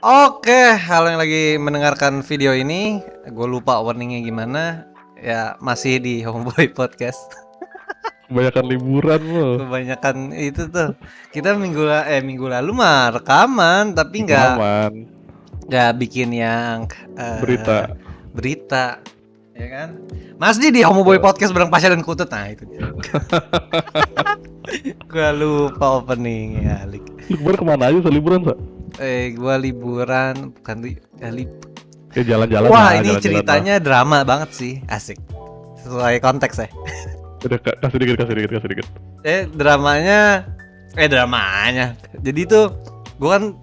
Oke, halo yang lagi mendengarkan video ini, gue lupa warningnya gimana. Ya masih di Homeboy Podcast. Kebanyakan liburan lo. Kebanyakan itu tuh. Kita minggu lalu mah rekaman, tapi Aman. nggak bikin yang Berita. berita, ya kan? Masih di Homeboy Podcast bareng Pasha dan Kutut. Nah itu. Gue lupa openingnya. Liburan kemana aja liburan, Sa? Gue liburan bukan Ya jalan-jalan wah, lah, ini jalan-jalan ceritanya drama banget sih, asik. Sesuai konteks ya. lah. Udah kasih dikit. Dramanya. Jadi tuh gue kan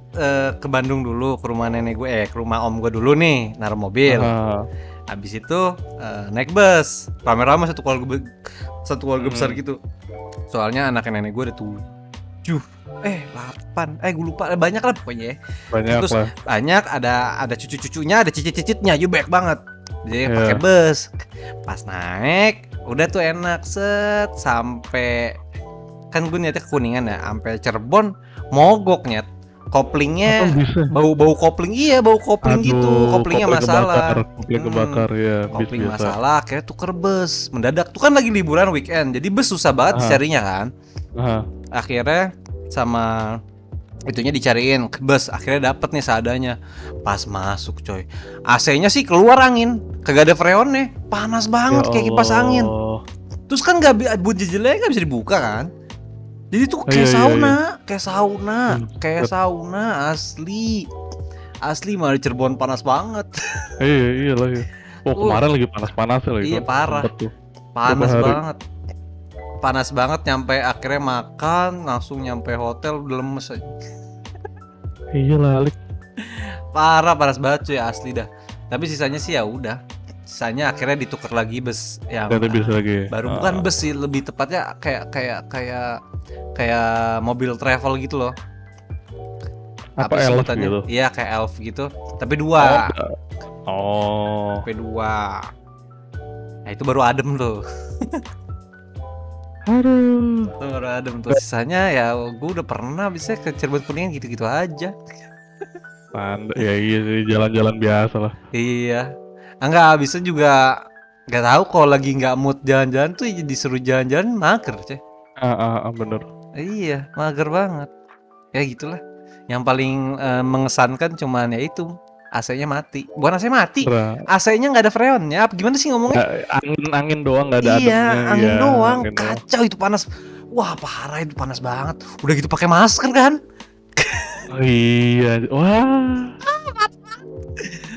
ke Bandung dulu ke rumah nenek gue, ke rumah om gue dulu nih, naruh mobil. Habis itu naik bus, rame-rame satu keluarga besar gitu. Soalnya anak nenek gue ada 8, gue lupa, banyak lah pokoknya ya. Banyak Terus lah. banyak, ada cucu-cucunya, ada cicit-cicitnya, banyak banget. Jadi pakai bus. Pas naik, udah tuh enak set sampai kan gue niatnya ke Kuningan ya, sampai Cirebon mogok nyet. Koplingnya bau kopling, bau kopling. Aduh, gitu, koplingnya masalah. Kopling kebakar ya. Kopling masalah, akhirnya tuker bus mendadak. Tuh kan lagi liburan weekend, jadi bus susah banget dicarinya kan. Akhirnya sama itunya dicariin ke bus, akhirnya dapet nih seadanya. Pas masuk coy, AC-nya sih keluar angin, kagak ada freonnya, panas banget kayak kipas angin. Terus kan buat jejelnya nggak bisa dibuka kan. Jadi tuh kayak sauna asli mah di Cirebon panas banget. Iya lah ya. Kemarin lagi panas-panasnya lagi. Iya parah, panas banget nyampe akhirnya makan langsung nyampe hotel udah lemes aja. Iya lah, Parah, panas banget cuy, asli dah. Tapi sisanya sih ya udah. Sisanya akhirnya ditukar lagi bus yang lagi. Baru bukan bus sih, lebih tepatnya kayak mobil travel gitu loh. Apa elf gitu? Iya kayak elf gitu. Tapi 2. Tapi 2. Nah itu baru adem tuh. Aduh. Itu baru adem tuh. Sisanya ya gue udah pernah bisa ke Cirebon Kuningan gitu-gitu aja. Ya iya sih, jalan-jalan biasa lah. Iya. Enggak, bisa juga nggak tahu kalau lagi nggak mood jalan-jalan tuh disuruh jalan-jalan mager ceh. Bener. Iya, mager banget. Ya gitulah. Yang paling mengesankan cuman ya itu AC-nya mati. Bukan AC mati, AC-nya nggak ada freonnya. Gimana sih ngomongnya? Angin doang nggak ada ademnya. Iya, angin doang. Kacau itu panas. Wah parah, itu panas banget. Udah gitu pakai masker kan? Iya, wah.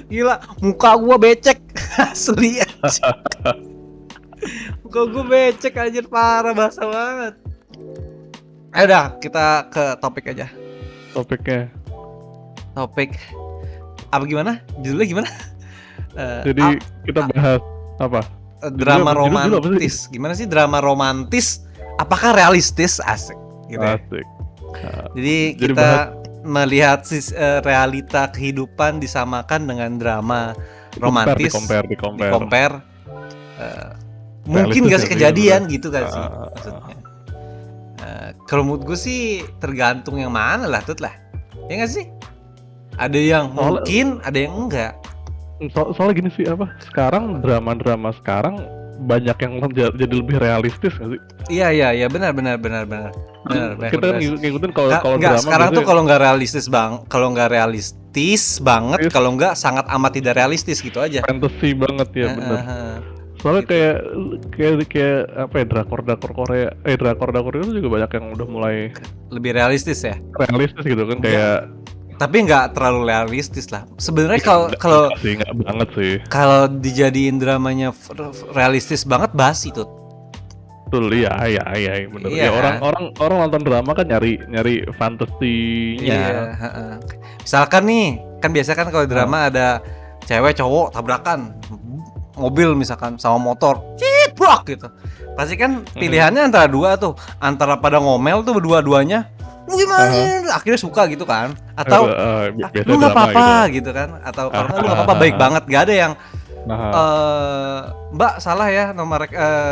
Gila, muka gua becek asli aja. Muka gua becek anjir, parah, basah banget. Ayo dah, kita ke topik aja. Topik apa gimana? Judulnya gimana? Jadi kita bahas apa? Drama romantis. Gimana sih drama romantis? Apakah realistis? Asik gitu ya. Asik. Jadi kita melihat realita kehidupan disamakan dengan drama romantis, di compare. Mungkin gak sih kejadian gitu kan sih maksudnya. Kalau menurut gue sih tergantung yang mana lah Tut lah. Ya gak sih? Ada yang mungkin, ada yang enggak. Soalnya gini sih sekarang drama-drama sekarang banyak yang jadi lebih realistis nggak sih? Iya benar. Kita kan ngikutin kalau drama. Sekarang tuh kalau nggak realistis banget, kalau nggak sangat amat tidak realistis gitu aja. Fantasy banget ya benar. Soalnya gitu. kayak apa ya, drakor Korea, drakor itu juga banyak yang udah mulai lebih realistis ya. Realistis gitu kan kayak. Tapi nggak terlalu realistis lah. Sebenarnya kalau nggak banget sih. Kalau dijadiin dramanya realistis banget basi tuh. Betul, iya benar. Iya, ya orang nonton drama kan nyari fantasinya. Iya. Misalkan nih, kan biasa kan kalau drama ada cewek cowok tabrakan mobil misalkan sama motor, ciprak gitu. Pasti kan pilihannya antara dua tuh, antara pada ngomel tuh berdua-duanya. Lu gimana? Akhirnya suka gitu kan? Atau lu nggak apa-apa gitu kan? Atau kalau lu nggak apa-apa baik banget, gak ada yang Mbak salah ya nomor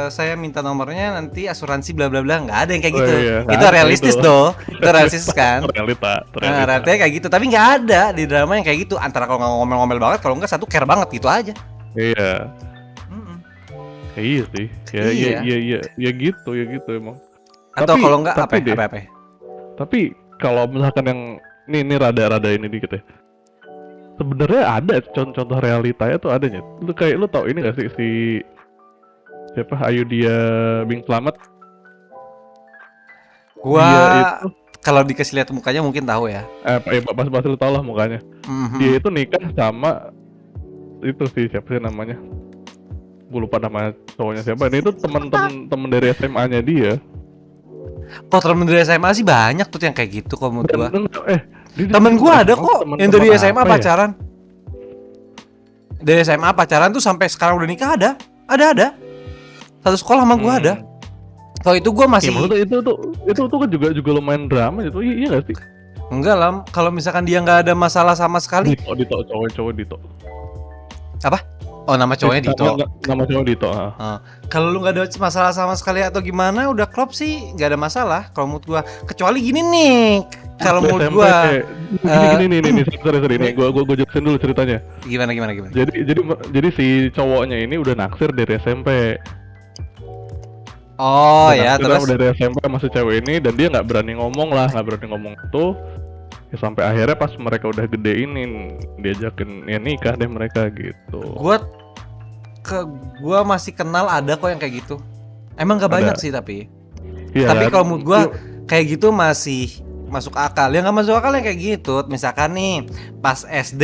saya minta nomornya nanti asuransi bla bla bla, nggak ada yang kayak gitu. Itu realistis tuh, itu realistis kan. Realita. Realitanya kayak gitu, tapi nggak ada di drama yang kayak gitu. Antara kalau nggak ngomel-ngomel banget, kalau nggak satu care banget gitu aja. Iya. Iya sih. Ya gitu emang. Atau kalau nggak apa? Tapi kalau misalkan yang ini rada ini dikit ya. Sebenarnya ada contoh realitanya tuh adanya. Lu tau ini gak sih si siapa Ayudhya Bing Slamet? Gua kalau dikasih lihat mukanya mungkin tahu ya. Pas lu tau lah mukanya. Dia itu nikah sama itu sih siapa sih namanya? Gue lupa nama cowoknya siapa. Ini itu teman dari SMA-nya dia. Kok temen dari SMA sih banyak tuh yang kayak gitu kalau menurut gua. Temen gua ada kok yang dari SMA pacaran. Dari SMA pacaran tuh sampai sekarang udah nikah ada. Satu sekolah sama gua ada. Kalau itu gua masih itu kan juga lumayan drama gitu. Iya enggak sih? Enggak lah, kalau misalkan dia nggak ada masalah sama sekali. Dito cowok Dito. Apa? Oh, nama cowoknya Dito. Nama cowok Dito. Kalau lu nggak ada masalah sama sekali atau gimana, udah klop sih nggak ada masalah. Kalau menurut gua, kecuali gini nih. Kalau menurut gua, gini, sorry nih. Gua jelasin dulu ceritanya. Gimana? Jadi si cowoknya ini udah naksir dari SMP. Oh ya, terus dari SMP masih cewek ini dan dia nggak berani ngomong tuh. Ya sampai akhirnya pas mereka udah gede ini diajakin ya nikah deh mereka gitu. Gua masih kenal ada kok yang kayak gitu. Emang gak banyak sih tapi. Ya, tapi kalau menurut gua kayak gitu masih masuk akal. Yang gak masuk akal yang kayak gitu, misalkan nih pas SD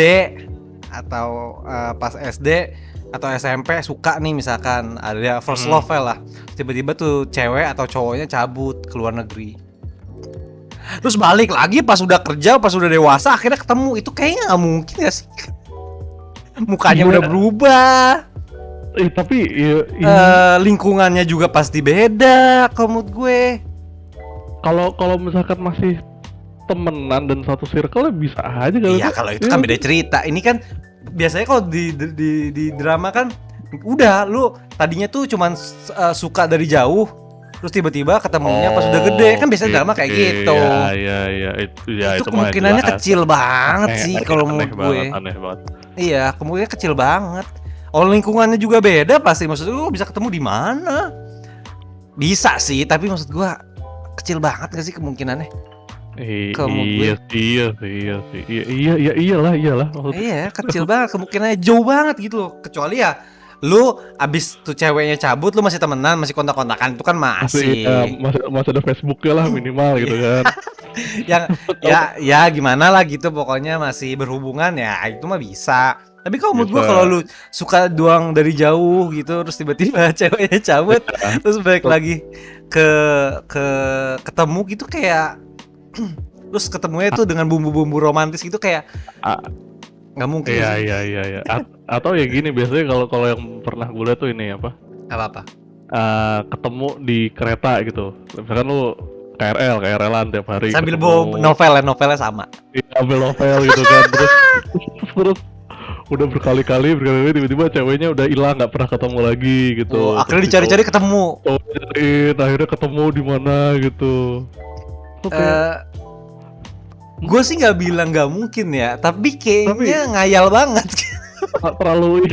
atau SMP suka nih, misalkan ada first love lah. Tiba-tiba tuh cewek atau cowoknya cabut ke luar negeri. Terus balik lagi pas udah kerja, pas udah dewasa akhirnya ketemu. Itu kayaknya gak mungkin ya sih. Mukanya udah berubah. Tapi lingkungannya juga pasti beda kalau menurut gue. Kalau misalkan masih temenan dan satu circle bisa aja kalau. Iya, kalau itu kan beda cerita. Ini kan biasanya kalau di drama kan udah lu tadinya tuh cuman suka dari jauh, terus tiba-tiba ketemunya pas udah gede, kan biasanya drama kayak gitu. Iya, itu kemungkinannya kecil banget sih kalau menurut gue. Aneh banget. Iya, kemungkinannya kecil banget. Oh, lingkungannya juga beda pasti. Maksud lu bisa ketemu di mana? Bisa sih, tapi maksud gue kecil banget gak sih kemungkinannya? Iya iyalah maksudnya. Iya, kecil banget kemungkinannya, jauh banget gitu loh. Kecuali ya lu abis tuh ceweknya cabut, lu masih temenan, masih kontak-kontakan, itu kan masih ada Facebooknya lah minimal gitu kan. ya gimana lah gitu, pokoknya masih berhubungan ya, itu mah bisa. Tapi kalau menurut gua kalau lu suka doang dari jauh gitu, terus tiba-tiba ceweknya cabut, terus balik lagi ke ketemu gitu, kayak terus ketemunya itu dengan bumbu-bumbu romantis gitu, kayak nggak mungkin. Iya. Atau ya gini, biasanya kalau yang pernah gue lihat tuh ini apa? Ketemu di kereta gitu. Misalkan lu KRL-an tiap hari. Sambil bawa novelnya sama. Iya, ambil novel gitu kan. Terus udah berkali-kali tiba-tiba ceweknya udah hilang, nggak pernah ketemu lagi gitu. Akhirnya dicari-cari ketemu. Akhirnya ketemu di mana gitu. Gue sih nggak bilang nggak mungkin ya, tapi kayaknya ngayal banget. terlalu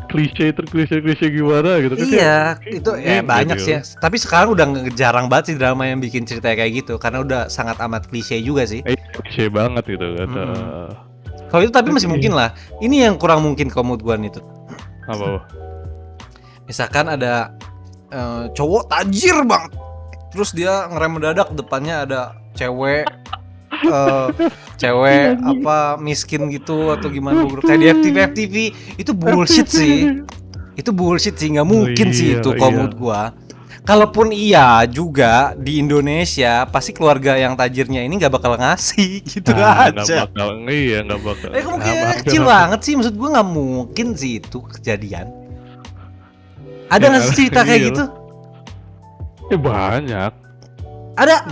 klise gimana gitu. Iya, itu ya banyak sih ya. Tapi sekarang udah jarang banget sih drama yang bikin cerita kayak gitu, karena udah sangat amat klise juga sih. Klise banget gitu kan. Kalau itu tapi masih mungkin lah. Ini yang kurang mungkin kalau menurut gue itu. Apa? Misalkan ada cowok tajir banget, terus dia ngerem mendadak, depannya ada cewek apa miskin gitu atau gimana, kayak di FTV. Itu bullshit sih. Nggak mungkin sih itu kalau menurut gua. Kalaupun iya juga di Indonesia, pasti keluarga yang tajirnya ini nggak bakal ngasih gitu aja. Nggak bakal. Kemungkinan kecil banget sih, maksud gua nggak mungkin sih itu kejadian. Ada nggak sih cerita kayak gitu? Banyak. Ada.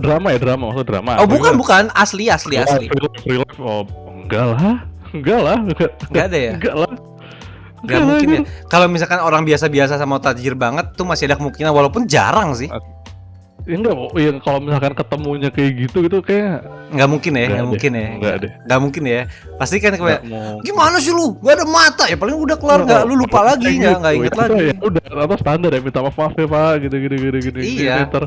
Drama maksud drama. Oh bukan, asli. Real life, enggak lah. Enggak lah. Nggak ada ya? Enggak lah. Nggak mungkin ya. Kalau misalkan orang biasa-biasa sama tajir banget tuh masih ada kemungkinan, walaupun jarang sih. Ya enggak, yang kalau misalkan ketemunya kayak gitu kayak Nggak mungkin ya, Nggak nggak deh, mungkin ya. nggak deh. Nggak mungkin ya. Pasti kan kayak, mau. gimana sih lu? Gak ada mata ya, paling udah kelar nggak, lu lupa lagi nggak inget lagi. Ya udah, atau standar ya, minta maaf ya Pak, gitu. Iya. Ntar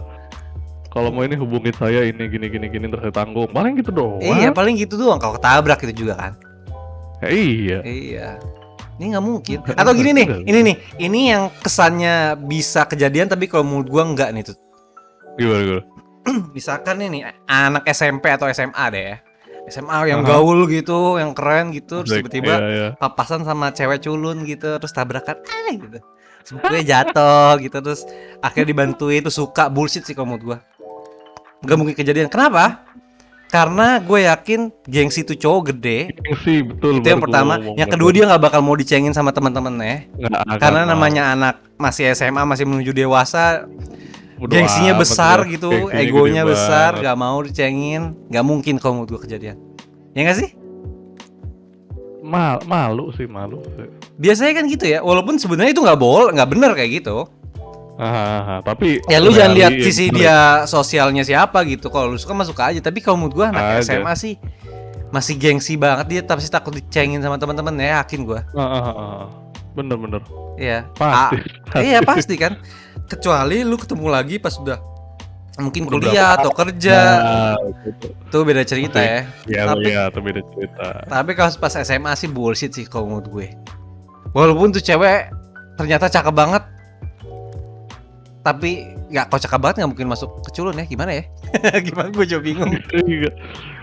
kalau mau ini hubungin saya ini gini terus saya tanggung. Paling gitu doang. Iya, paling gitu doang. Kalau ketabrak itu juga kan. Ya, iya. Iya. Ini nggak mungkin. Atau gini nih, ini yang kesannya bisa kejadian tapi kalau menurut gua nggak nih tuh. Gimana? Misalkan ini anak SMP atau SMA deh ya. SMA yang gaul gitu, yang keren gitu, terus tiba-tiba papasan sama cewek culun gitu, terus tabrakan gitu. Terus gue jatuh gitu, terus akhirnya dibantuin, itu suka, bullshit sih kalau menurut gua. Nggak mungkin kejadian. Kenapa? Karena gue yakin gengsi itu cowok gede. Gengsi, betul. Itu yang pertama. Yang kedua, dia nggak bakal mau dicengin sama teman-temannya. Karena namanya anak masih SMA, masih menuju dewasa. Gengsinya besar gitu, egonya besar, gak mau dicengin. Gak mungkin kalau menurut gue kejadian. Ya gak sih? Malu sih. Biasanya kan gitu ya, walaupun sebenarnya itu nggak bener kayak gitu. Tapi ya lu jangan lihat sisi dia sosialnya siapa gitu. Kalau lu suka masuk aja. Tapi kalau menurut gua anak SMA sih masih gengsi banget, dia pasti takut dicengin sama teman-teman ya, yakin gua. Bener. Iya. Pasti. Iya pasti kan. Kecuali lu ketemu lagi pas udah mungkin kuliah atau kerja. Itu beda cerita ya. Iya, itu beda cerita. Tapi kalau pas SMA sih bullshit sih kalau menurut gue. Walaupun tuh cewek ternyata cakep banget, tapi nggak, kok cakep banget nggak mungkin masuk ke culun ya, gimana ya? Gimana, gue juga bingung.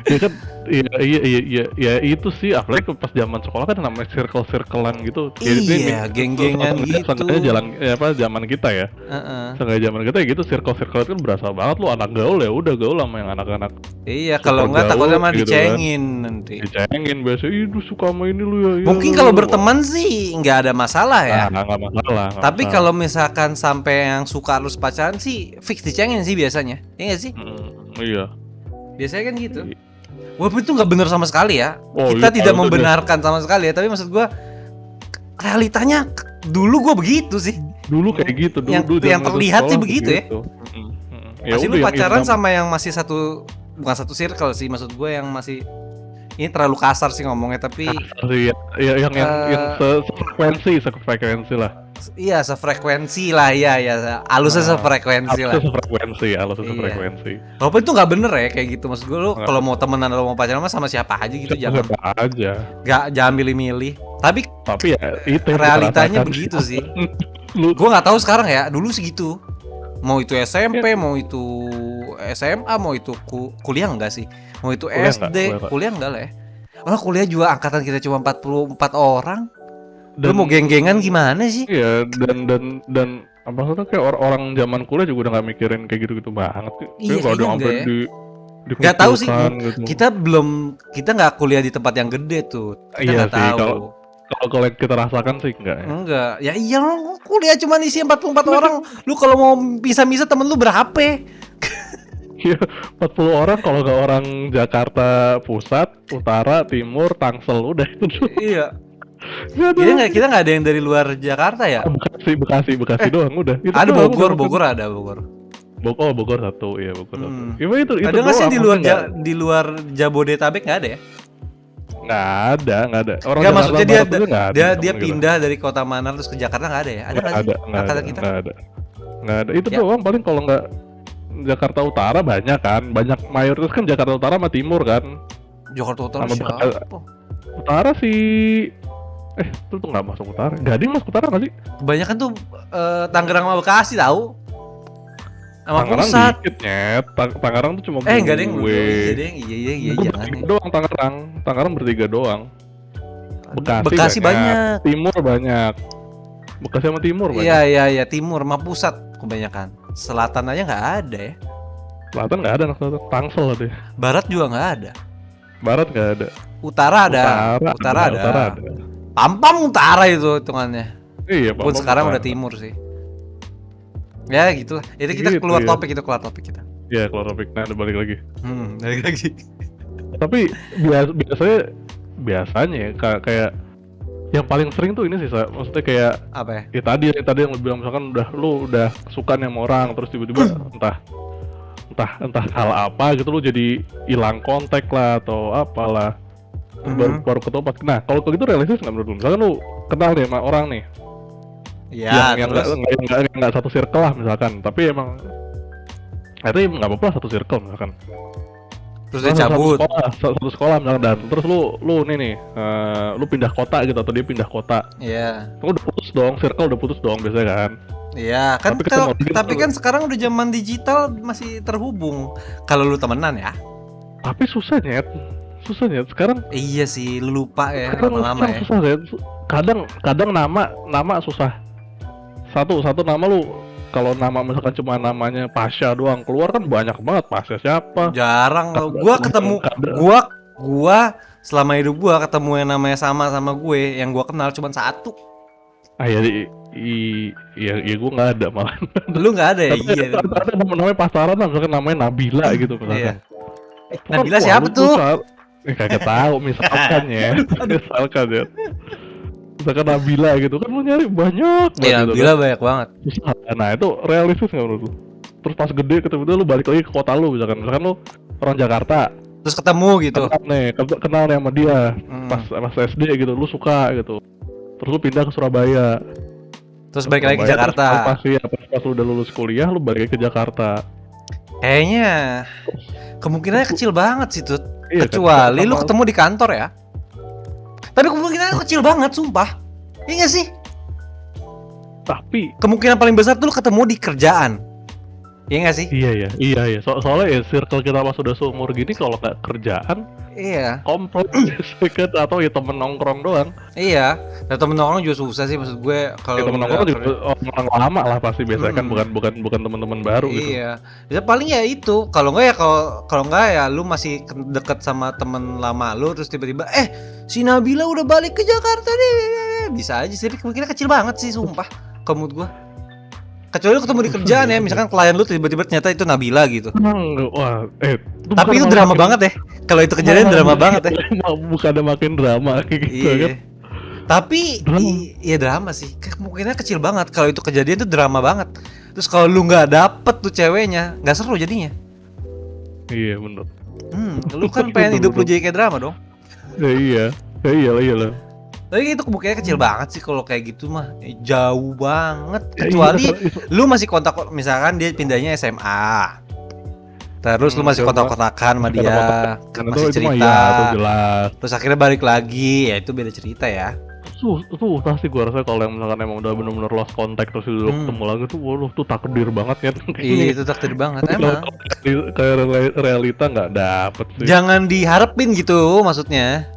Ya kan, iya itu sih, apalagi pas zaman sekolah kan namanya circle-circlean gitu. Iya, geng-gengan gitu. Sengaja zaman kita ya. Sengaja zaman kita ya gitu, circle-circlean kan berasa banget lu anak gaul ya udah gaul sama yang anak-anak. Iya, kalau nggak takutnya mah dicengin nanti. Dicengin biasa, lu suka sama ini lu ya. Mungkin kalau berteman sih nggak ada masalah ya. Nggak masalah. Tapi kalau misalkan sampai yang suka lu pacaran sih fix dicengin sih biasanya. Iya nggak sih? Iya. Biasanya kan gitu. Walaupun itu nggak benar sama sekali ya. Kita tidak membenarkan sama sekali ya. Tapi maksud gue realitanya dulu gue begitu sih. Dulu kayak gitu. Yang terlihat sih begitu ya. Masih lu pacaran sama yang masih bukan satu circle sih. Maksud gue yang masih, ini terlalu kasar sih ngomongnya, tapi yang sefrekuensi lah. Iya, sefrekuensi lah, iya. Halusnya sefrekuensi lah. Sefrekuensi. Walaupun itu nggak bener ya kayak gitu. Maksud gue, lu kalau mau temenan atau mau pacaran sama siapa aja gitu, jangan milih-milih. Tapi ya itu realitanya begitu sih. Gue nggak tahu sekarang ya. Dulu segitu. Mau itu SMP, mau itu SMA, mau itu kuliah enggak sih? Mau itu SD, kuliah enggak lah ya. Kuliah juga angkatan kita cuma 44 orang. Lu mau geng-gengan gimana sih? Iya, dan apa sih, kayak orang zaman kuliah juga udah nggak mikirin kayak gitu banget. Iya, kayaknya enggak ya. Nggak tahu sih. Gitu. Kita nggak kuliah di tempat yang gede tuh. Kita nggak tahu. Kalau kita rasakan sih enggak ya. Enggak. Ya iya, lu kuliah cuma isi 44 orang. Lu kalau mau bisa-bisa temen lu berapa? Iya, 40 orang kalau nggak orang Jakarta Pusat, Utara, Timur, Tangsel udah itu. Iya. Kita nggak ada yang dari luar Jakarta ya? Bekasi doang udah. Itu ada Bogor ada Bogor. Bogor satu, iya Bogor satu. Itu ada nggak sih di luar Jabodetabek nggak ada ya? Nggak ada. Orang nggak, maksudnya dia gitu. Pindah dari kota mana terus ke Jakarta nggak ada ya? Ada nggak sih? Nggak ada. Itu doang paling, kalau nggak Jakarta Utara banyak mayoritas kan Jakarta Utara sama Timur kan. Jakarta Utara siapa? Utara sih. Itu tuh nggak masuk Utara. Gading masuk Utara nggak sih? Kebanyakan tuh Tangerang sama Bekasi tahu. Sama Tangerang Pusat. Dikit nyet. Tangerang tuh cuma enggak ada yang iya jangan. Doang Tangerang bertiga doang. Bekasi banyak. Timur banyak. Bekasi sama Timur banyak. Iya, Timur sama Pusat kebanyakan. Selatan aja nggak ada ya. Selatan nggak ada, Tangsel ada. Barat juga nggak ada. Barat nggak ada. Utara ada. Pampam Utara itu hitungannya. Iya, Pampam. Sekarang udah Timur sih. Ya gitu lah. Itu kita keluar topik kita. Iya, keluar topik. Nah, balik lagi. Balik lagi. Tapi biasanya ya kayak yang paling sering tuh ini sih, maksudnya kayak Apa ya? ya tadi yang lu bilang misalkan lu udah suka nih sama orang terus tiba-tiba entah hal apa gitu lu jadi hilang kontak lah atau apalah. Terus baru ketemu pas. Nah, kalau gitu realistis nggak menurut lu? Misalkan lu kenal nih sama orang nih Ya, yang terus nggak satu circle lah misalkan, tapi emang itu nggak apa-apa satu circle misalkan. terus dia cabut. Satu sekolah misalkan, dan terus lu nih lu pindah kota gitu atau dia pindah kota. Iya. Lu udah putus dong, circle udah putus dong biasanya kan. Iya, kan Tapi kalau ketemu gitu. tapi kan sekarang udah zaman digital masih terhubung. Kalau lu temenan ya. Tapi susah nyet sekarang. Iya sih, lu lupa ya Sekarang lama-lama ya. susah nyet. Kadang nama susah. Satu nama lu, kalau nama misalkan cuma namanya Pasha doang keluar kan banyak banget. Pasha siapa? Jarang loh. Gua ketemu gua selama hidup gua ketemu yang namanya sama gue, yang gua kenal cuma satu. Ya gue nggak ada malah. Lu nggak ada ya? Tapi Iya. ada namanya pasaran lah, misalkan namanya Nabila gitu misalkan. Iya. Nabila siapa tuh? Kagak tahu misalkan ya. Misalkan ya. Misalkan Nabila gitu kan lu nyari banyak banget. Iya, gitu Nabila kan. banyak banget. Susah. Nah itu realistis nggak menurut lu? Terus pas gede ketemu dia lu balik lagi ke kota lu misalkan lu orang Jakarta. Terus ketemu gitu. Kenal nih sama dia pas SD gitu, lu suka gitu. Terus lu pindah ke Surabaya. Terus balik lagi ke Jakarta. Pas lu udah lulus kuliah lu balik lagi ke Jakarta. Kayaknya kemungkinannya kecil banget sih Tut. Iya, Kecuali kan? lu ketemu di kantor ya. Tapi kemungkinannya kecil banget sumpah. Iya gak sih? Tapi Kemungkinan paling besar tuh lu ketemu di kerjaan. Iya gak sih? iya. Soalnya ya circle kita pas udah seumur gini kalau nggak kerjaan Iya. komplek sedikit atau ya temen nongkrong doang. Iya. Dan temen nongkrong juga susah sih maksud gue kalau Ya temen nongkrong juga orang lama lah pasti biasanya kan bukan teman-teman baru gitu. Iya. Ya paling ya itu. Kalau nggak ya kalau nggak ya lu masih deket sama temen lama lu terus tiba-tiba si Nabila udah balik ke Jakarta nih. Bisa aja sih, tapi kemungkinan kecil banget sih sumpah. Kalau menurut gua. Kecuali lu ketemu di kerjaan ya, misalkan klien lu tiba-tiba ternyata itu Nabila gitu. Wah, Tapi itu drama banget deh. Kalau itu kejadian drama banget ya. Bukannya makin drama kayak gitu kan. Tapi iya drama sih. Kemungkinan kecil banget kalau itu kejadian tuh drama banget. Terus kalau lu nggak dapet tuh ceweknya, nggak seru jadinya. Iya bener. Lu kan pengen hidup lu jadi kayak drama dong. Iya lah. Tapi itu kemungkinan kecil banget sih kalau kayak gitu mah. Jauh banget. Kecuali lu masih kontak, misalkan dia pindahnya SMA. Terus lu masih kontak-kontakan sama dia, masih cerita. Terus akhirnya balik lagi, ya itu beda cerita ya. Susah sih gua rasa kalau yang misalkan emang udah bener-bener lost contact terus lu ketemu lagi tuh, waduh tuh takdir banget ya. Iya itu takdir banget emang. Kayak realita nggak dapet sih. Jangan diharapin gitu maksudnya.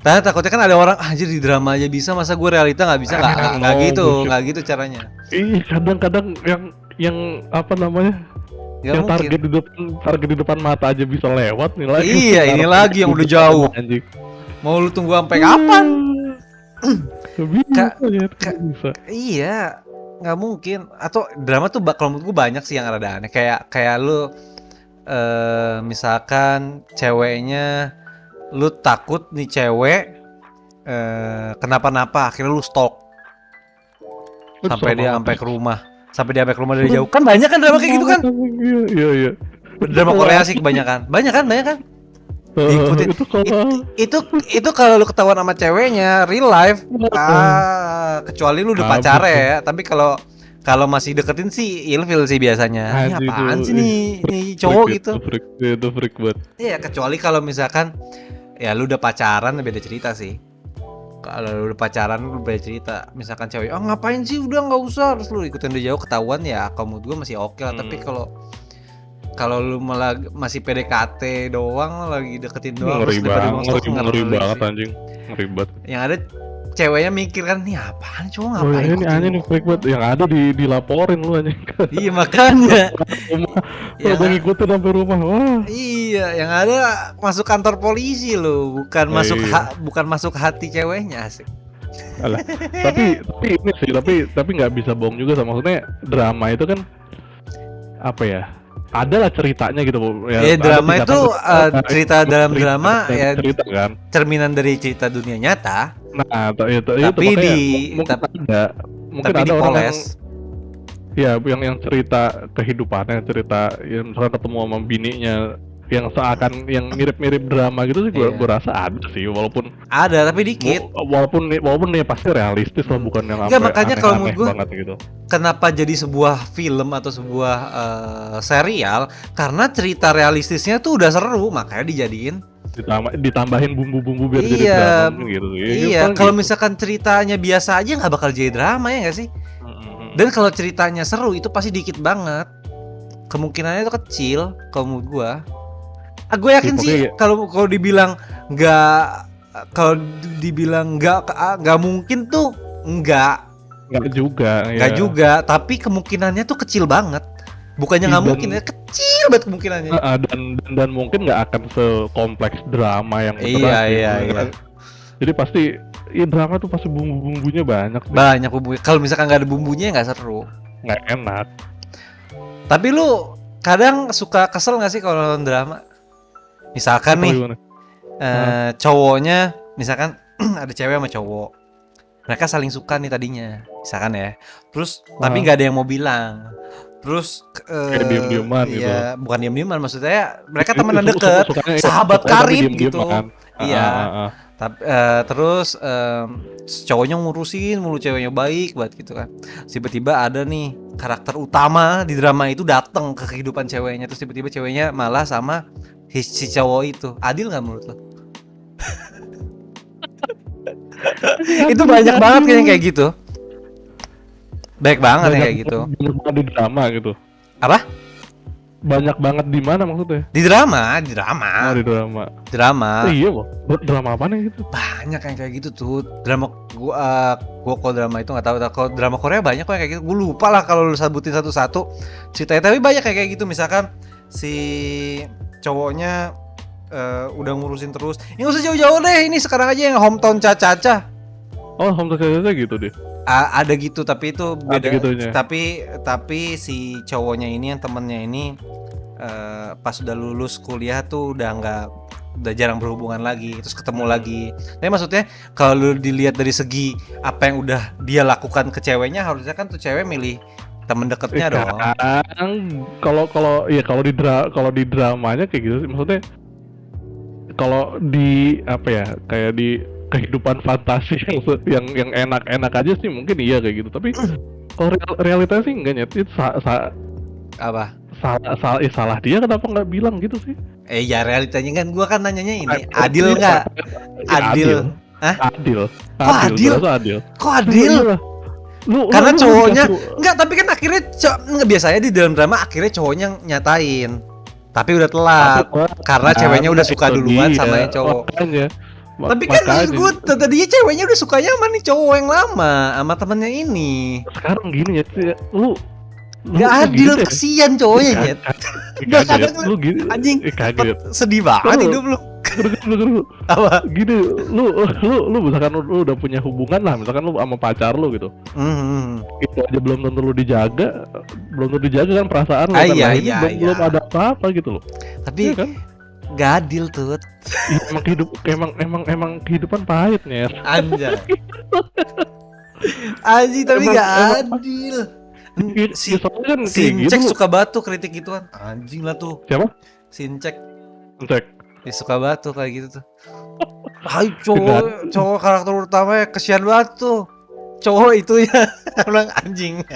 Karena takutnya kan ada orang anjir di drama aja bisa, masa gue realita nggak bisa, nggak gitu caranya. Iya kadang-kadang yang apa namanya? Gak yang target di depan mata aja bisa lewat nih lagi. Iya ini lagi yang udah jauh. Anjing. Mau lu tunggu sampai kapan? Bisa. Iya, nggak mungkin. Atau drama tuh kalau menurut gue banyak sih yang rada aneh. Kayak lu misalkan ceweknya, lu takut nih cewek kenapa-napa, akhirnya lu stalk sampai dia sampai ke rumah dari jauh. Kan banyak kan drama kayak gitu kan? Iya. Drama Korea sih kebanyakan. Banyak kan? Diikutin. Itu kalau lu ketahuan sama ceweknya real life, kecuali lu udah pacar ya. Tapi kalau masih deketin sih ilfil sih biasanya. Ini apaan sih nih cowok gitu? Itu freak banget. Iya, kecuali kalau misalkan ya lu udah pacaran beda cerita sih. Kalau lu udah pacaran lu beda cerita. Misalkan cewek, ngapain sih udah nggak usah, terus lu ikutin dia jauh ketahuan ya, menurut gua masih oke lah. Tapi kalau lu malah masih PDKT doang, lagi deketin doang, ngeri banget anjing, ngeri banget. Yang ada ceweknya mikir kan, nih apaan cowok ngapain? Ini anjing nih freak banget, yang ada dilaporin lu anjing. Iya makanya. Udah ngikutin sampai rumah, wah. Iya, yang ada masuk kantor polisi lu, bukan masuk hati ceweknya asik. Alah, tapi ini sih, tapi nggak bisa bohong juga sama, maksudnya drama itu kan apa ya? ada lah ceritanya gitu Bu. Ya, ada drama itu cerita dalam drama ya cerita kan. cerminan dari cerita dunia nyata. Nah, itu Tapi makanya mungkin tapi mungkin ada orang yang dipoles. ya yang cerita kehidupannya, cerita yang misalkan ketemu sama bininya yang seakan yang mirip-mirip drama gitu sih gua rasa ada sih, walaupun ada tapi dikit. Walaupun nih pasti realistis lah, bukan yang Enggak, makanya kalau menurut gua banget gitu. Kenapa jadi sebuah film atau sebuah serial? Karena cerita realistisnya tuh udah seru, makanya dijadiin. Ditambahin bumbu-bumbu biar jadi Iya, drama gitu. iya. Kalau misalkan ceritanya biasa aja nggak bakal jadi drama, ya nggak sih? Dan kalau ceritanya seru itu pasti dikit banget. Kemungkinannya itu kecil kalau menurut gua. Gue yakin sih kalau dibilang nggak mungkin tuh nggak juga. Nggak juga, tapi kemungkinannya tuh kecil banget. Bukannya nggak mungkin, ya kecil banget kemungkinannya. Dan mungkin nggak akan sekompleks drama yang Iya. Jadi pasti drama tuh pasti bumbu-bumbunya banyak. Banyak bumbunya. Kalau misalkan nggak ada bumbunya nggak seru. Nggak enak. Tapi lu kadang suka kesel nggak sih kalau nonton drama? Misalkan nih, cowoknya, misalkan ada cewek sama cowok, mereka saling suka nih tadinya, misalkan ya. Terus tapi nggak ada yang mau bilang. Terus kayak diem-dieman gitu. Iya, bukan diem-dieman, maksudnya mereka temenan deket, sahabat karib gitu. Iya. Tapi terus cowoknya ngurusin mulu, ceweknya baik banget gitu kan. Tiba-tiba ada nih karakter utama di drama itu datang ke kehidupan ceweknya, terus tiba-tiba ceweknya malah sama si cowok itu. Adil nggak menurut lo? Itu banyak banget kayak gitu. Baik banget ya kayak gitu. Banyak banget di drama gitu. Apa? Banyak banget di mana maksudnya? Di drama. Oh, di drama. Drama. Iya, buat drama apa nih gitu? Banyak yang kayak gitu tuh. Drama gua kalau drama itu nggak tahu. Kalau drama Korea banyak kok kayak gitu. Gua lupa lah kalau lu sebutin satu-satu ceritanya. Tapi banyak kayak gitu. Misalkan si cowoknya udah ngurusin terus. Nggak usah jauh-jauh deh. Ini sekarang aja yang Hometown Cha-Cha. Oh, Hometown Cha-Cha gitu deh. Ada gitu, tapi itu beda. Tapi si cowoknya ini, yang temennya ini pas udah lulus kuliah tuh udah jarang berhubungan lagi, terus ketemu lagi. Tapi maksudnya kalau dilihat dari segi apa yang udah dia lakukan ke ceweknya, harusnya kan tuh cewek milih temen deketnya dong. Kalau di dramanya kayak gitu sih, maksudnya kalau di apa ya, kayak di kehidupan fantasi yang enak-enak aja sih mungkin iya kayak gitu, tapi kalau realitanya sih enggak nyet. Itu apa? Salah dia, kenapa nggak bilang gitu sih? Ya realitanya kan, gua kan nanyanya ini adil nggak? Adil. Hah? Adil. Kok adil? Karena cowoknya enggak, tapi kan akhirnya biasanya di dalam drama akhirnya cowoknya nyatain, tapi udah telat karena ceweknya udah suka duluan sama yang cowok. Tapi kan gue tadinya ceweknya udah sukanya sama nih cowok yang lama, sama temennya ini. Sekarang gini ya, lu nggak adil, kesian cowoknya ya. Lu gini, anjing, sedih banget hidup lu. Apa? Gini, lu misalkan lu udah punya hubungan lah, misalkan lu sama pacar lu gitu. Itu aja belum tentu lu dijaga kan perasaan lu. Iya. Belum ada apa-apa gitu loh. Tapi kan nggak adil tuh. Emang kehidupan pahitnya. Anjing, tapi nggak adil. Sincek suka batu kritik gituan. Anjing lah tuh. Siapa? Sincek. Suka batu kayak gitu tuh. Hai cowok karakter utamanya kesian banget tuh. Cowok itu ya bilang anjing.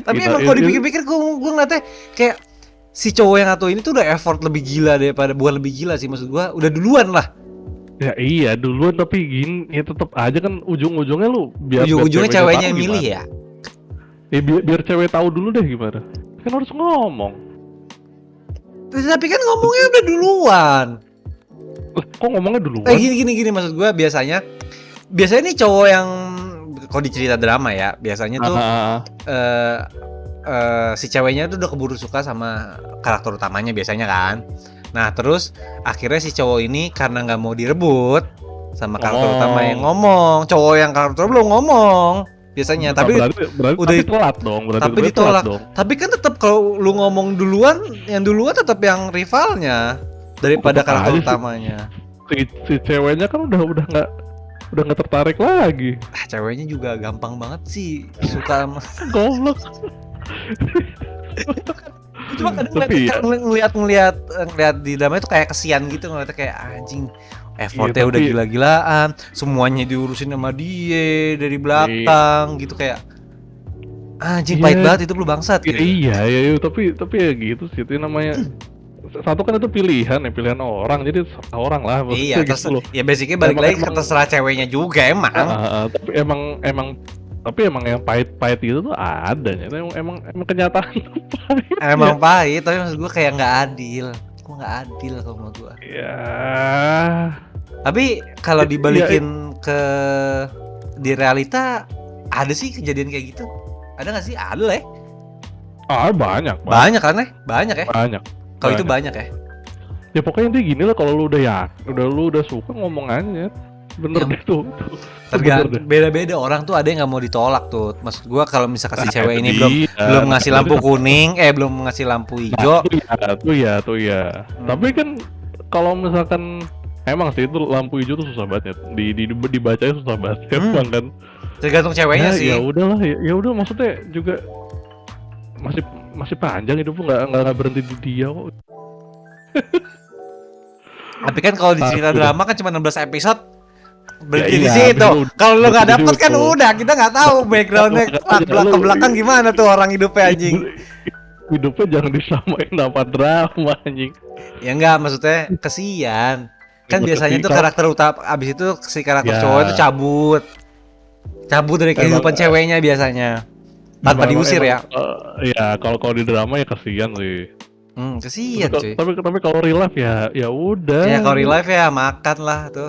Tapi emang kalau dipikir-pikir gue ngeliatnya kayak si cowok yang satu ini tuh udah effort lebih gila daripada, bukan lebih gila sih, maksud gue udah duluan lah. Ya iya duluan, tapi gini ya tetap aja kan ujung-ujungnya lu ujung-ujungnya ceweknya yang milih ya. Biar cewek tahu dulu deh gimana. Kan harus ngomong. Tapi kan ngomongnya udah duluan. Kok ngomongnya duluan? Gini maksud gue biasanya nih cowok yang kalau di cerita drama ya, biasanya tuh si ceweknya tuh udah keburu suka sama karakter utamanya biasanya kan. Nah terus akhirnya si cowok ini karena nggak mau direbut sama karakter utama yang ngomong, cowok yang karakter belum ngomong. biasanya. Tapi Tapi udah tapi telat dong, berarti tapi berarti telat ditolak. dong. Tapi kan tetap kalau lu ngomong duluan, yang duluan tetap yang rivalnya daripada Tetep aja karakter sih. utamanya. Si ceweknya kan udah nggak tertarik lagi. Ceweknya juga gampang banget sih suka sama. Goblok. Cuma kadang Tapi ya, ngeliat di drama itu kayak kesian gitu, ngeliatnya kayak anjing. Effortnya Iya, udah tapi- gila-gilaan, semuanya diurusin sama dia dari belakang gitu kayak anjing Iya. pahit banget itu lu bangsat ya, gitu. iya, tapi ya gitu sih, itu namanya satu kan itu pilihan orang, jadi salah orang lah Iya, maksudnya terus gitu loh. ya basicnya balik lagi ke Emang- terserah ceweknya juga emang. Tapi emang yang pahit gitu tuh ada ya. Emang kenyataan tuh pahit. Emang pahit, tapi maksud gue kayak nggak adil. Gue nggak adil kalau menurut gue. Ya. Tapi kalau dibalikin ke di realita, ada sih kejadian kayak gitu? Ada nggak sih? Ada lah ya. Banyak. Banyak kan ya? Banyak ya? Banyak. Kalau itu banyak ya? Ya pokoknya intinya gini lah, kalau lu udah suka ngomong aja. Bener deh tuh. Tergantung beda-beda orang tuh, ada yang nggak mau ditolak tuh. Maksud gua kalau misalkan si cewek ini belum ngasih lampu kuning, belum ngasih lampu hijau. Tuh ya. Tapi kan kalau misalkan emang sih itu lampu hijau tuh susah banget ya. Dibacanya susah banget emang kan. Tergantung ceweknya sih. Ya udahlah, ya udah, maksudnya juga masih panjang hidup lu, nggak berhenti di dia kok. Tapi kan kalau di cerita drama kan cuma 16 episode. Berhenti di iya, situ. Kalau lo nggak dapet kan betul. udah, kita nggak tahu backgroundnya ke belakang gimana tuh orang hidupnya anjing. Hidupnya jangan disamain sama drama anjing. Ya enggak, maksudnya kesian. Kan biasanya tuh karakter utama abis itu si karakter cowok itu cabut dari kehidupan ceweknya biasanya. Tanpa diusir ya. Ya kalau di drama ya kasihan sih. Kesian cuy. Tapi kalau real life ya udah. Ya kalau real life ya makan lah tuh.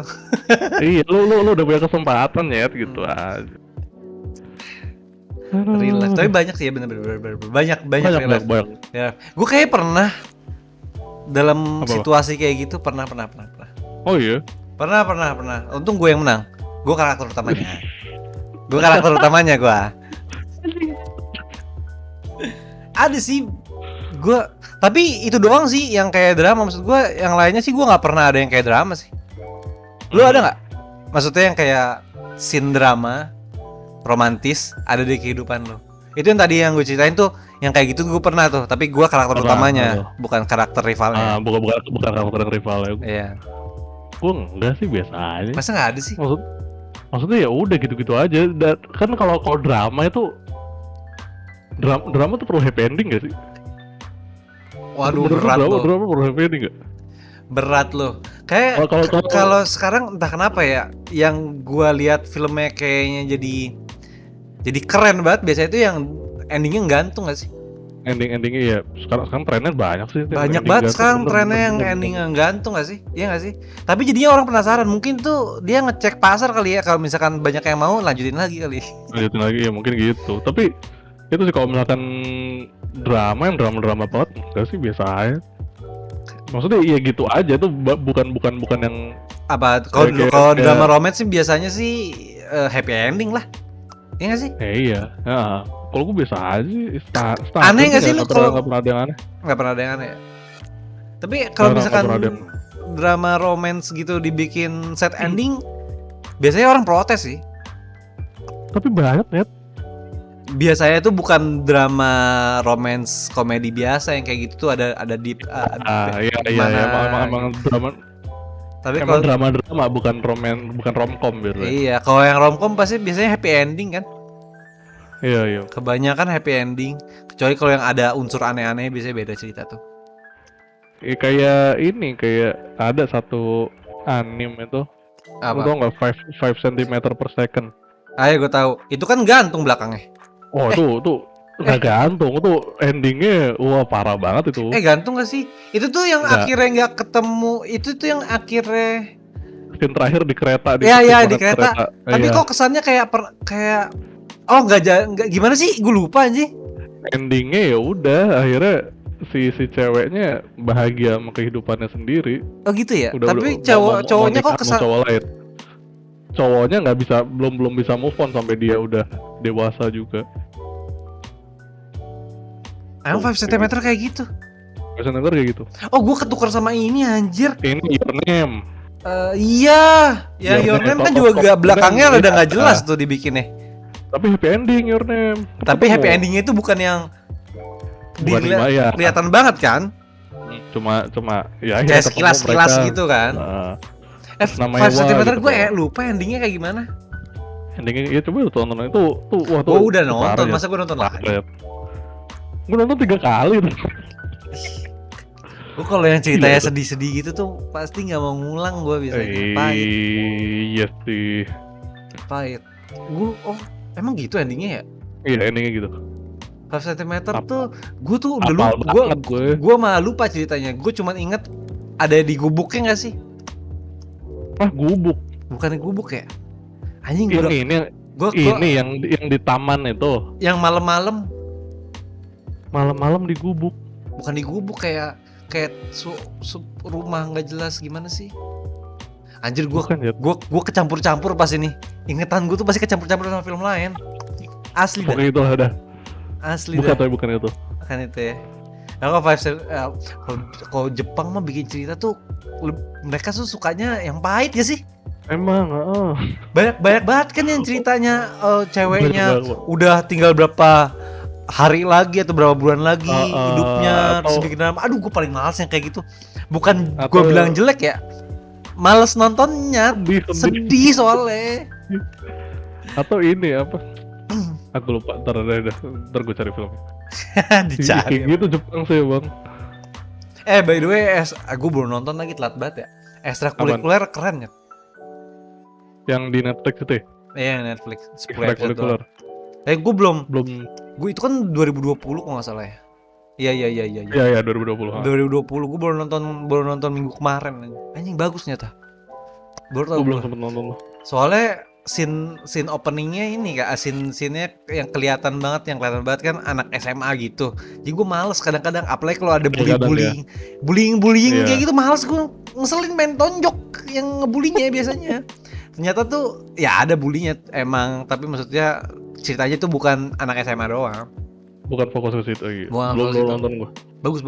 Iya, lu udah punya kesempatan ya gitu aja. Real life. Tapi banyak sih ya, bener banyak real life. Banyak. Ya, gue kayak pernah dalam Apa? situasi kayak gitu pernah. Oh iya. Pernah. Untung gue yang menang. Gue karakter utamanya. Gue. Ada sih. Tapi itu doang sih yang kayak drama. Maksud gue yang lainnya sih gue nggak pernah ada yang kayak drama sih. Lu ada nggak? Maksudnya yang kayak scene drama romantis ada di kehidupan lu. Itu yang tadi yang gue ceritain tuh, yang kayak gitu gue pernah tuh. Tapi gue karakter utamanya, bukan karakter rivalnya. Bukan karakter rivalnya. Iya. Gue enggak sih, biasa aja. Masa nggak ada sih? Maksudnya ya udah gitu-gitu aja. Kan kalau drama itu drama tuh perlu happy ending gak sih? Waduh, Menurut berat loh. Drama perlu happy ending gak? Berat loh. Kayak kalau sekarang entah kenapa ya, yang gua lihat filmnya kayaknya jadi keren banget. Biasanya itu yang endingnya gantung gak sih? Endingnya ya sekarang trennya banyak sih. Banyak banget sekarang trennya yang endingnya gantung gak sih? Iya gak sih? Tapi jadinya orang penasaran. Mungkin tuh dia ngecek pasar kali ya. Kalau misalkan banyak yang mau, lanjutin lagi kali. Lanjutin lagi ya, mungkin gitu. Tapi itu sih kalau misalkan drama banget, enggak sih, biasa aja. Maksudnya iya gitu aja tuh, bukan yang apa kalau drama romance sih biasanya sih happy ending lah. Iya gak sih? Iya. Nah, kalau gue biasa aja sih. Aneh gak sih lu kalau nggak pernah ada yang aneh? Nggak pernah ada yang aneh ya? Tapi kalau misalkan drama romance gitu dibikin sad ending, biasanya orang protes sih. Tapi banyak ya. Biasanya tuh bukan drama romance komedi biasa yang kayak gitu tuh ada deep Iya emang drama. Tapi kalau drama bukan romcom biasanya. Iya, kalau yang romcom pasti biasanya happy ending kan? Iya. Kebanyakan happy ending, kecuali kalau yang ada unsur aneh-aneh biasanya beda cerita tuh. Kayak ada satu anime itu. Apa? Lu tau nggak 5 cm per second? Ayo gue tahu. Itu kan gantung belakangnya. Oh tuh nggak gantung, tuh endingnya wah parah banget itu. Gantung gak sih? Itu tuh yang akhirnya nggak ketemu. Itu tuh yang akhirnya scene terakhir di kereta. Iya di kereta. Tapi kok kesannya kayak oh nggak gimana sih? Gue lupa anjing. Endingnya ya udah akhirnya si ceweknya bahagia sama kehidupannya sendiri. Oh gitu ya. Tapi cowoknya kok kesan cowok lain. Cowoknya belum bisa move on sampai dia udah dewasa juga. Emang 5 cm kayak gitu? Biasanya kayak gitu. Oh, gue ketukar sama ini anjir. Ini Your Name. Iya, ya Your Name kan juga belakangnya udah nggak jelas tuh dibikinnya. Tapi happy ending Your Name. Tapi happy endingnya itu bukan yang kelihatan banget kan? Cuma ya kayak sekilas gitu kan. 5 cm gue lupa endingnya kayak gimana. Endingnya ya coba lu tonton itu tuh wah tuh. Oh udah nonton, masa gue nonton lagi? Gue nonton 3 kali tuh. Gue kalau yang ceritanya sedih-sedih gitu tuh pasti nggak mau ngulang gue biasanya. Pahit. Iya sih. Pahit. Gue emang gitu endingnya ya? Iya endingnya gitu. 5 cm tuh gue tuh udah lupa. Gue malah lupa ceritanya. Gue cuma inget ada di gubuknya nggak sih? Gubuk. Bukan gubuk ya? Anjing ini yang di taman itu. Yang malam-malam. Malam-malam di gubuk. Bukan di gubuk kayak rumah nggak jelas gimana sih? Anjir gue kecampur-campur pas ini. Ingetan gue tuh pasti kecampur-campur sama film lain. Asli dah. Bukan itu ada. Asli dah. Bukan itu. Kan itu ya. Kalau Jepang mah bikin cerita tuh mereka tuh sukanya yang pahit ya sih? Emang, banyak banget kan yang ceritanya ceweknya udah tinggal berapa hari lagi atau berapa bulan lagi hidupnya terus bikin drama. Aduh gue paling males yang kayak gitu. Bukan gue bilang jelek ya, males nontonnya, sedih soalnya. Atau ini apa? Aku lupa, ntar gue cari filmnya. Dicari gitu Jepang sih bang. By the way, gue baru nonton lagi, telat banget ya. Ekstrakurikuler keren ya. Yang di Netflix itu ya? Iya Netflix. Ekstrakurikuler. Gue belum. Gue itu kan 2020 kalau nggak salah ya. Iya. Iya 2020. 2020 gue baru nonton minggu kemarin. Anjing bagus nyata. Gue belum sempet nonton. Soalnya scene openingnya ini kak, scene-nya yang kelihatan banget kan anak SMA gitu. Jadi gue males kadang-kadang, apalagi kalau ada bullying kayak gitu, males gue, ngeselin main tonjok yang ngebullynya biasanya. Ternyata tuh ya ada bullynya emang, tapi maksudnya ceritanya tuh bukan anak SMA doang. Bukan fokus ke situ. Belum nonton gue. Bagus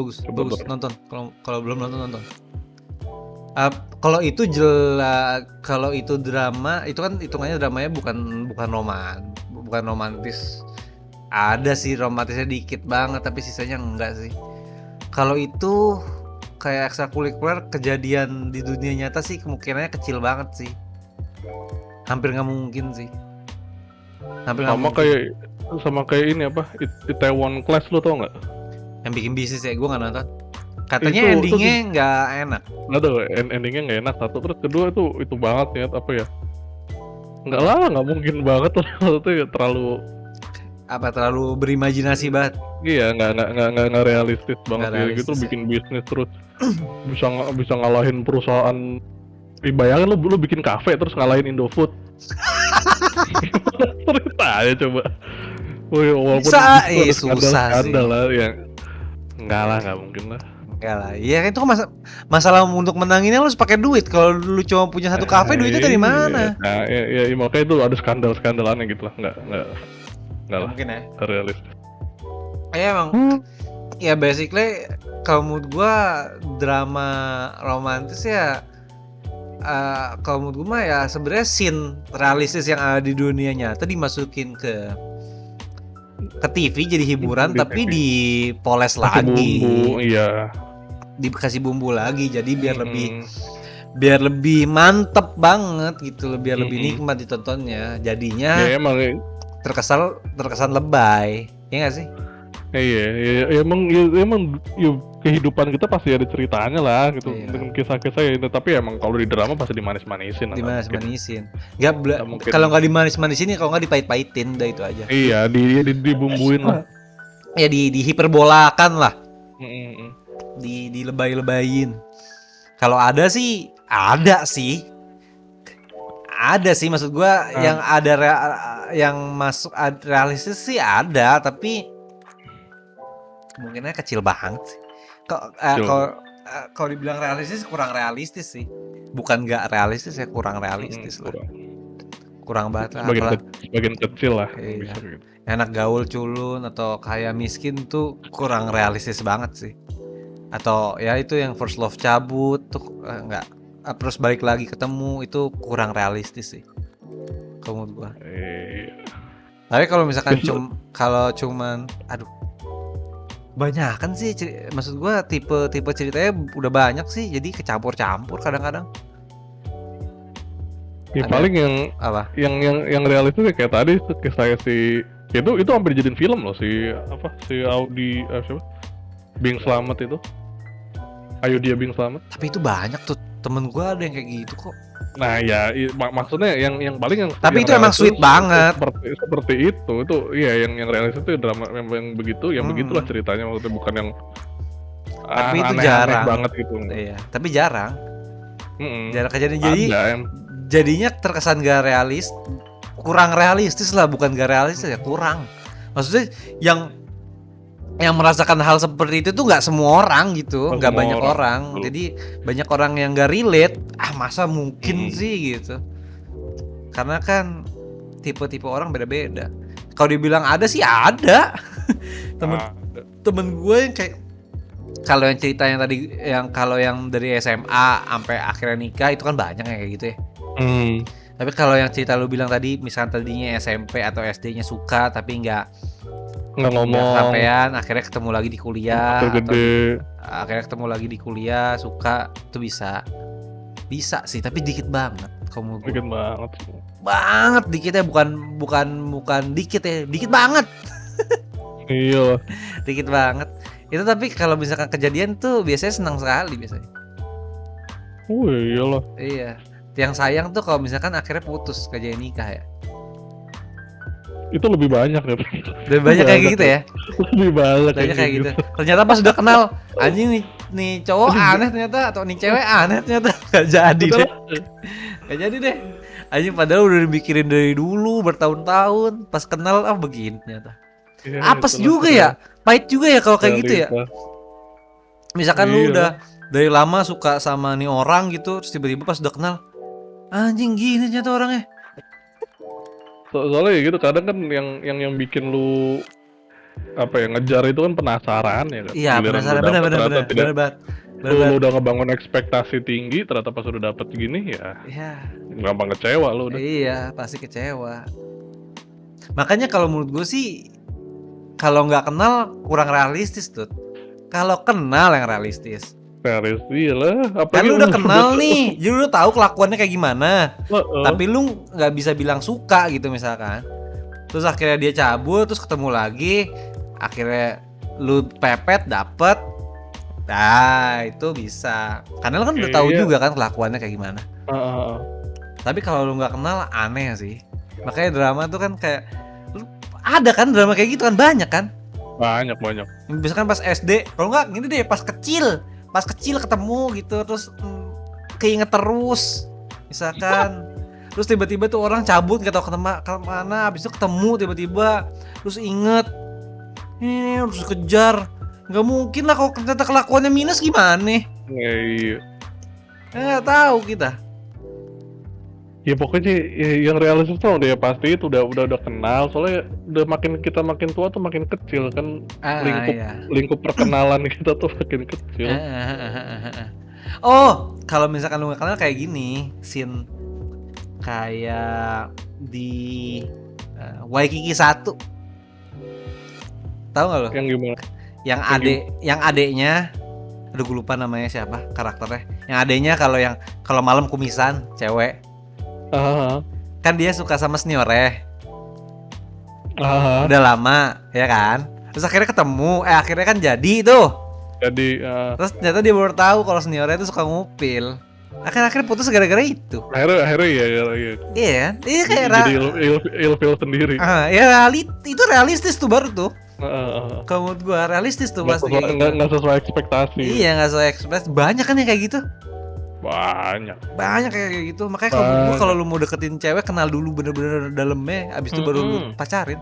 nonton. Kalau belum nonton. Kalau itu kalau itu drama, itu kan hitungannya dramanya bukan romantis. Ada sih romantisnya dikit banget, tapi sisanya enggak sih. Kalau itu kayak ekstrakurikuler, kejadian di dunia nyata sih kemungkinannya kecil banget sih. Hampir nggak mungkin sih. Sama kayak ini apa? Itaewon Class lo tau nggak? Yang bikin bisnis ya, gue nggak nonton. Katanya endingnya nggak enak. Nggak tahu, endingnya nggak enak satu. Terus kedua itu banget ya, apa ya? Nggak mungkin banget lah. Itu terlalu berimajinasi banget. Iya, nggak realistis banget ya. Gitu ya. Bikin bisnis terus bisa ngalahin perusahaan. Bayangin lu bikin kafe terus ngalahin Indofood. Cerita aja coba. Susah sih. Lah ya. Nggak mungkin lah. Enggak lah. Iya itu kan masalah untuk menanginnya lu harus pakai duit. Kalau lu cuma punya satu kafe, duitnya dari mana? Nah, ya makanya itu ada skandal aneh gitu lah. Enggak lah. Mungkin ya. Realistis. Ya emang. Ya basically kalau menurut gua drama romantis ya kalau menurut gue mah ya sebenarnya scene realistis yang ada di dunia nyata dimasukin ke TV jadi hiburan, tapi dipoles lagi. Bumbu, iya. Dikasih bumbu lagi, jadi biar lebih mantep banget gitu, biar lebih nikmat ditontonnya. Jadinya ya, terkesan lebay, ya nggak sih? Iya, emang kehidupan kita pasti ada ceritanya lah gitu, dengan kisah-kisah ya. Tapi emang kalau di drama pasti dimanis-manisin. Kalau nggak dimanis-manisin ya, kalau nggak dipahit-pahitin, udah itu aja. Iya, dibumbuin lah. Ya dihiperbolakan lah. Dilebay-lebayin. Kalau ada sih maksud gua yang ada yang masuk realistis sih ada, tapi kemungkinannya kecil banget sih. Kalau dibilang realistis, kurang realistis sih. Bukan nggak realistis ya, kurang realistis lah. kurang banget apalah. Sebagian kecil lah yang Iya. bisa gitu. Anak gaul culun atau kaya miskin tuh kurang realistis banget sih. Atau ya itu yang first love cabut tuh nggak terus balik lagi ketemu itu kurang realistis sih kalau menurut gua. Tapi kalau misalkan kalau cuman aduh banyak kan sih maksud gua tipe ceritanya udah banyak sih jadi kecampur-campur kadang-kadang. Ya Ada paling apa? yang realistis kayak tadi saya si itu hampir dijadiin film loh si Audi siapa? Bing Slamet itu. Ayo dia Bing Slamet. Tapi itu banyak tuh temen gua ada yang kayak gitu kok. Nah ya maksudnya yang paling yang tapi yang itu emang sweet banget. Seperti itu iya yang realistis itu drama yang begitu yang begitulah ceritanya maksudnya bukan yang tapi itu aneh jarang banget gitu. Iya tapi jarang kejadian jadi jadinya terkesan gak kurang realistis lah bukan gak realistis ya kurang maksudnya yang merasakan hal seperti itu tuh nggak semua orang gitu, nggak banyak orang. Jadi banyak orang yang nggak relate. Masa mungkin sih gitu. Karena kan tipe-tipe orang beda-beda. Kalau dibilang ada sih ada. Temen gue yang kayak kalau yang cerita yang tadi kalau yang dari SMA sampai akhirnya nikah itu kan banyak yang kayak gitu ya. Tapi kalau yang cerita lu bilang tadi, misalkan tadinya SMP atau SD-nya suka tapi nggak ngomong sampean akhirnya ketemu lagi di kuliah akhirnya ketemu lagi di kuliah suka itu bisa sih tapi dikit banget kamu dikit banget dikitnya bukan dikit ya dikit banget iya dikit banget itu tapi kalau misalkan kejadian tuh biasanya senang sekali biasanya iyalah iya yang sayang tuh kalau misalkan akhirnya putus kejadian nikah ya itu lebih banyak ya. Lebih banyak kayak gitu ya. Lebih banyak kayak gitu. Ternyata pas udah kenal anjing nih cowok aneh ternyata atau nih cewek aneh ternyata gak jadi deh. Gak jadi deh. Anjing padahal udah dipikirin dari dulu bertahun-tahun pas kenal begini ternyata. Ya, apes juga ya. Pahit juga ya kalau kayak gitu ya. Misalkan lu udah dari lama suka sama nih orang gitu terus tiba-tiba pas udah kenal anjing gini ternyata orangnya. Soalnya gitu kadang kan yang bikin lu ngejar itu kan penasaran ya kan. Iya penasaran benar. Lu udah ngebangun ekspektasi tinggi ternyata pas udah dapet gini ya gampang kecewa lu udah. Iya pasti kecewa. Makanya kalau menurut gue sih kalau nggak kenal kurang realistis tuh. Kalau kenal yang realistis. Realistis lah. Kan lu udah kenal nih, jadi lu tahu kelakuannya kayak gimana. Tapi lu nggak bisa bilang suka gitu misalkan. Terus akhirnya dia cabut, terus ketemu lagi, akhirnya lu pepet dapet, itu bisa. Karena lu kan udah tahu juga kan kelakuannya kayak gimana. Tapi kalau lu nggak kenal aneh sih. Makanya drama tuh kan kayak ada kan drama kayak gitu kan banyak kan? Banyak. Misalkan pas SD, kalau nggak gini deh pas kecil ketemu gitu terus keinget terus misalkan terus tiba-tiba tuh orang cabut nggak tahu kemana habis itu ketemu tiba-tiba terus inget ini harus kejar nggak mungkin lah kalau ternyata kelakuannya minus gimana iya nggak tahu kita ya pokoknya yang realistis tuh udah ya pasti itu udah kenal soalnya udah kita makin tua tuh makin kecil kan lingkup perkenalan kita tuh makin kecil. Oh kalau misalkan lu nggak kenal kayak gini scene kayak di Waikiki 1 tahu nggak lo? Yang gimana? Yang adeknya aduh gue lupa namanya siapa karakternya yang adeknya kalau malam kumisan cewek kan dia suka sama seniornya udah lama ya kan terus akhirnya ketemu akhirnya kan jadi tuh terus ternyata dia baru tahu kalau seniornya itu suka ngupil akhirnya putus gara-gara itu akhirnya iya kayak jadi ilfil sendiri ya itu realistis tuh baru tuh kalau menurut gua realistis tuh pasti nggak sesuai ekspektasi iya nggak sesuai ekspektasi banyak kan yang kayak gitu banyak kayak gitu makanya kalau lu mau deketin cewek kenal dulu bener-bener dalamnya abis itu baru lu pacarin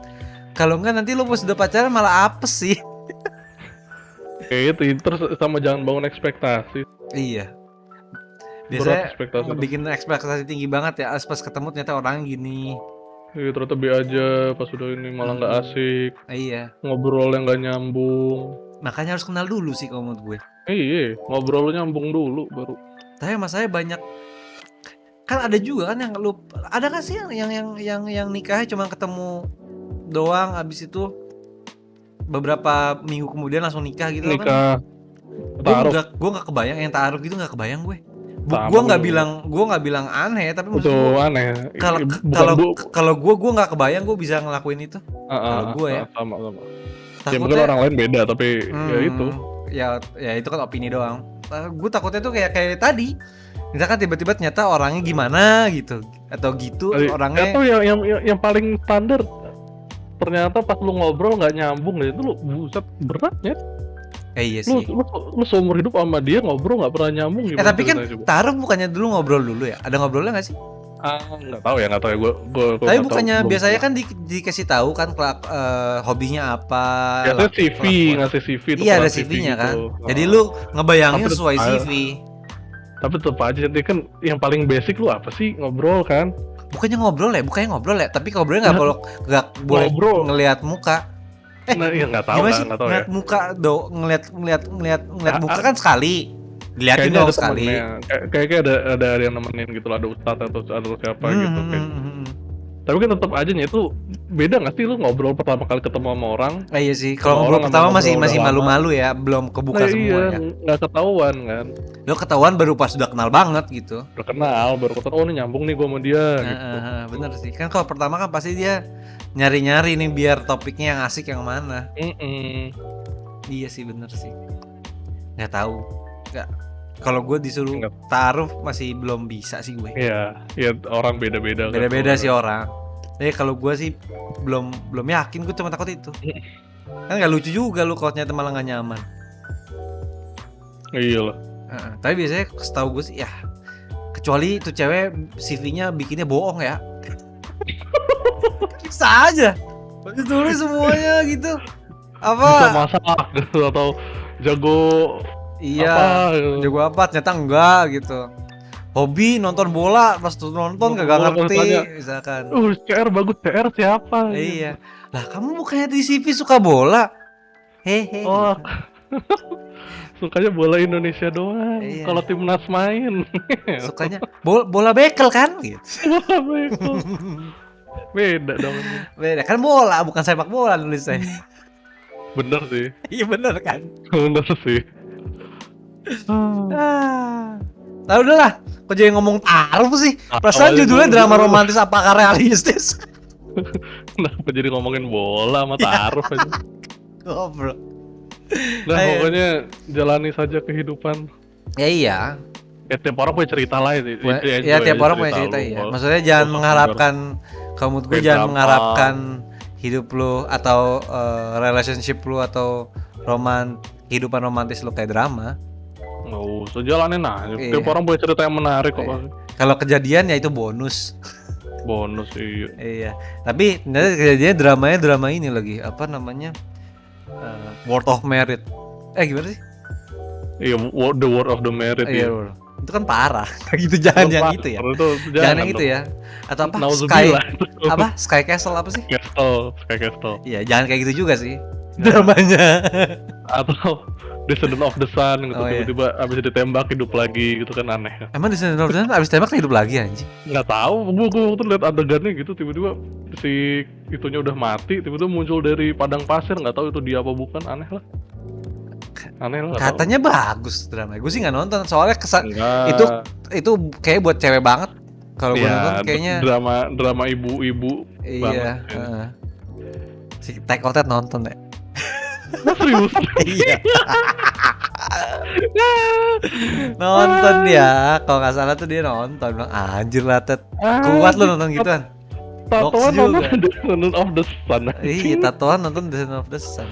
kalau enggak nanti lu pas udah pacaran malah apes sih kayak itu terus sama jangan bangun ekspektasi iya Biasanya ekspektasi tuh. bikin ekspektasi tinggi banget ya, pas ketemu ternyata orangnya gini. Iya, ternyata B aja, pas udah ini malah nggak asik, Iya, ngobrol yang nggak nyambung. makanya harus kenal dulu sih kalau menurut gue. Iya, ngobrol nyambung dulu baru. Tapi masalahnya banyak, kan ada juga kan yang lu, ada kan sih yang nikahnya cuma ketemu doang, abis itu beberapa minggu kemudian langsung nikah gitu kan. Nikah, taruh. Gue nggak kebayang yang taruh gitu, nggak kebayang gue. Sama Gue juga. nggak bilang aneh, tapi maksud Itu gue aneh. kalau Bu. kalau gue nggak kebayang gue bisa ngelakuin itu. Kalau gue ya, Sama. Ya takutnya mungkin orang lain beda, tapi ya itu. ya itu kan opini doang. Gue takutnya tuh kayak tadi, misalkan tiba-tiba ternyata orangnya gimana gitu, atau gitu orangnya. Atau yang paling standar, ternyata pas lu ngobrol nggak nyambung gitu, lu buset beratnya. Iya sih. Lu seumur hidup sama dia ngobrol nggak pernah nyambung gimana? Tapi kan taruh bukannya dulu ngobrol dulu ya? Ada ngobrolnya nggak sih? Nggak tahu ya gue. Tapi bukannya biasanya kan dikasih tahu kan hobinya apa? Biasanya CV, ngasih CV. Iya, ada CV-nya kan. Jadi lu ngebayangin sesuai CV. Tapi tetap aja nanti kan yang paling basic lu apa sih, ngobrol kan? Bukannya ngobrol ya, tapi ngobrolnya nggak boleh ngelihat muka. Nah, iya nggak tahu kan, nggak tahu ya. Muka ngeliat muka kan sekali. Dilihatin dong sekali. Kayaknya ada yang nemenin gitu lah, ada ustadz atau siapa gitu kayak. Tapi kan tetap aja nya itu beda nggak sih lu ngobrol pertama kali ketemu sama orang? Iya sih. Kalau ngobrol pertama masih malu-malu ya, belum kebuka semua ya. Nggak ketahuan kan. Lo ketahuan baru pas sudah kenal banget gitu. Udah kenal, baru ketemu, oh ini nyambung nih gue sama dia gitu. Bener sih. Kan kalau pertama kan pasti dia nyari-nyari nih biar topiknya yang asik yang mana. Iya sih, bener sih. Nggak tahu. Nggak. Kalau gue disuruh taruh masih belum bisa sih gue. Iya, ya orang beda-beda. Beda-beda sih orang. Jadi kalau gue sih belum yakin, gue cuma takut itu. Kan nggak lucu juga lu kalau ternyata malah nggak nyaman. Iya lah. Tapi biasanya setahu gue sih ya, kecuali itu cewek CV-nya bikinnya bohong ya. Bisa aja. Ditulis semuanya gitu. Apa? Bisa masak gitu atau jago. Iya. Jago apa? Ternyata enggak gitu. Hobi nonton bola, pas nonton kagak ngerti misalkan. CR bagus, CR siapa? Iya. Lah kamu bukannya di CV suka bola? Hehe. Oh. Sukanya bola Indonesia doang. Iya. Kalau timnas main. Sukanya bola bekel kan gitu. Bola bekel. Beda dong. Beda kan, bola bukan sepak bola nulisnya. Bener sih. Iya bener kan. Bener sih. Tahu udah lah, kok jadi ngomong taruh sih? Perasaan judulnya drama romantis apakah realistis? Kenapa jadi ngomongin bola sama taruh aja? Goblok. Nah, pokoknya jalani saja kehidupan. Ya iya. Ya tiap orang punya cerita lah itu. Ya tiap orang punya cerita ya. Maksudnya jangan mengharapkan, kamu gue jangan mengharapkan hidup lu atau relationship lu atau kehidupan romantis lu kayak drama. Oh, sejalanin aja. Tiap orang punya cerita yang menarik kok. Kalau kejadian ya itu bonus. Bonus iya. Iya. Tapi nanti kejadiannya drama ini lagi, apa namanya? World of Merit. Gimana sih? Iya, the World of the Merit. Iya. Itu kan parah. Kayak gitu, jangan yang itu ya. Jangan yang itu ya. Atau apa? Sky Castle apa sih? Sky Castle. Iya, jangan kayak gitu juga sih. Dramanya. Atau Descendant of the Sun gitu, tiba-tiba abis ditembak hidup lagi gitu kan, aneh. Emang Descendant of the Sun abis tembak hidup lagi anjing? Nggak tahu, gue tuh lihat adegannya gitu, tiba-tiba si itunya udah mati, tiba-tiba muncul dari padang pasir, nggak tahu itu dia apa bukan, aneh lah. Katanya bagus drama, gue sih nggak nonton soalnya itu kayak buat cewek banget. Kalau gue nonton kayaknya drama ibu-ibu. Iya. Si Take Out nonton ya. Serius? Iya. Nonton ya, kalau nggak salah tuh dia nonton, bilang anjir lah Ted, kuat lu nonton gituan. Tatoan nonton Descendant of the Sun. Iya, tatoan nonton Descendant of the Sun.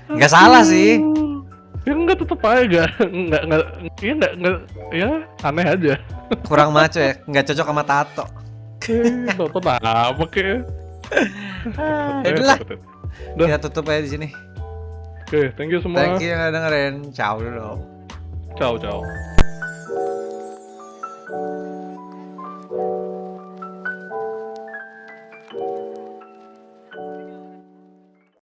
Nggak salah sih. Ya enggak, tetep aja enggak ya aneh aja. Kurang maco ya, nggak cocok sama tato. Nonton apa kek? Itulah. Kita tutup aja di sini. Oke, thank you semua. Thank you yang dengerin. Ciao dulu. Ciao.